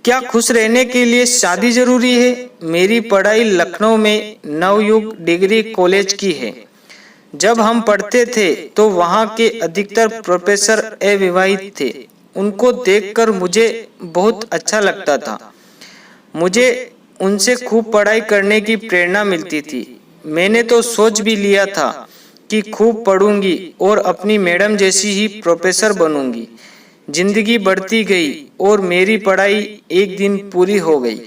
क्या खुश रहने के लिए शादी जरूरी है? मेरी पढ़ाई लखनऊ में नवयुग डिग्री कॉलेज की है। जब हम पढ़ते थे तो वहाँ के अधिकतर प्रोफेसर अविवाहित थे। उनको देखकर मुझे बहुत अच्छा लगता था। मुझे उनसे खूब पढ़ाई करने की प्रेरणा मिलती थी। मैंने तो सोच भी लिया था कि खूब पढ़ूंगी और अपनी मैडम जैसी ही प्रोफेसर बनूंगी। जिंदगी बढ़ती गई और मेरी पढ़ाई एक दिन पूरी हो गई।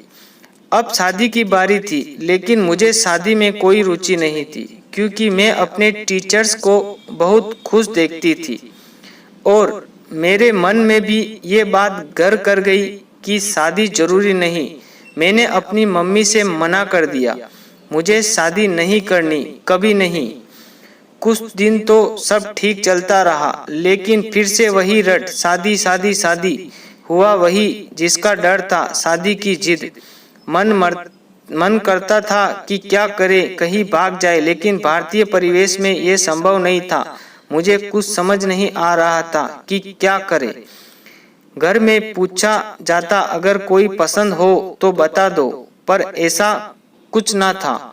अब शादी की बारी थी, लेकिन मुझे शादी में कोई रुचि नहीं थी, क्योंकि मैं अपने टीचर्स को बहुत खुश देखती थी और मेरे मन में भी ये बात घर कर गई कि शादी जरूरी नहीं। मैंने अपनी मम्मी से मना कर दिया, मुझे शादी नहीं करनी, कभी नहीं। कुछ दिन तो सब ठीक चलता रहा, लेकिन फिर से वही रट, शादी शादी शादी। हुआ वही जिसका डर था, शादी की जिद। मन करता था कि क्या करे, कहीं भाग जाए, लेकिन भारतीय परिवेश में ये संभव नहीं था। मुझे कुछ समझ नहीं आ रहा था कि क्या करे। घर में पूछा जाता, अगर कोई पसंद हो तो बता दो, पर ऐसा कुछ ना था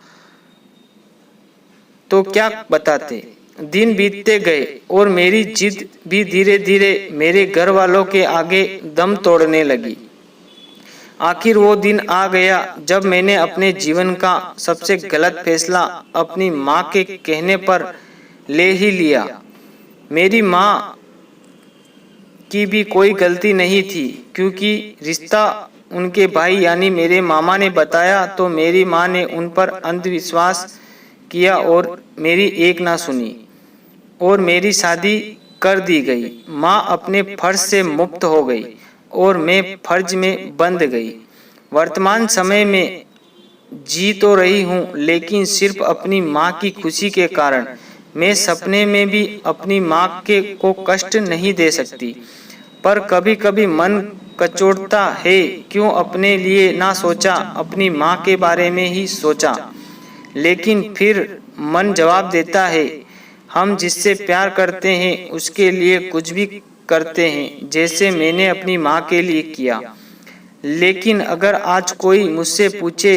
तो क्या बताते। दिन बीतते गए और मेरी जिद भी धीरे धीरे मेरे घर वालों के आगे दम तोड़ने लगी। आखिर वो दिन आ गया जब मैंने अपने जीवन का सबसे गलत फैसला अपनी माँ के कहने पर ले ही लिया। मेरी माँ की भी कोई गलती नहीं थी, क्योंकि रिश्ता उनके भाई यानी मेरे मामा ने बताया तो मेरी माँ ने उन पर अंधविश्वास किया और मेरी एक ना सुनी और मेरी शादी कर दी गई। माँ अपने फर्ज से मुक्त हो गई और मैं फर्ज में बंध गई। वर्तमान समय में जी तो रही हूँ, लेकिन सिर्फ अपनी माँ की खुशी के कारण। मैं सपने में भी अपनी माँ को कष्ट नहीं दे सकती, पर कभी कभी मन कचोटता है, क्यों अपने लिए ना सोचा, अपनी माँ के बारे में ही सोचा। लेकिन फिर मन जवाब देता है, हम जिससे प्यार करते हैं उसके लिए कुछ भी करते हैं, जैसे मैंने अपनी माँ के लिए किया। लेकिन अगर आज कोई मुझसे पूछे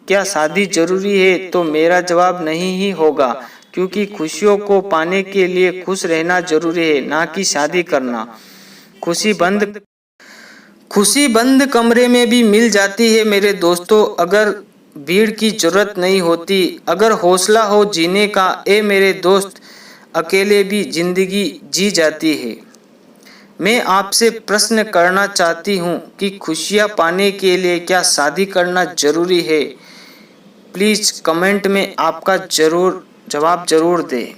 क्या शादी जरूरी है, तो मेरा जवाब नहीं ही होगा, क्योंकि खुशियों को पाने के लिए खुश रहना जरूरी है, ना कि शादी करना। खुशी बंद कमरे में भी मिल जाती है मेरे दोस्तों, अगर भीड़ की जरूरत नहीं होती। अगर हौसला हो जीने का ए मेरे दोस्त, अकेले भी जिंदगी जी जाती है। मैं आपसे प्रश्न करना चाहती हूँ कि खुशियाँ पाने के लिए क्या शादी करना जरूरी है? प्लीज कमेंट में आपका जवाब जरूर दें।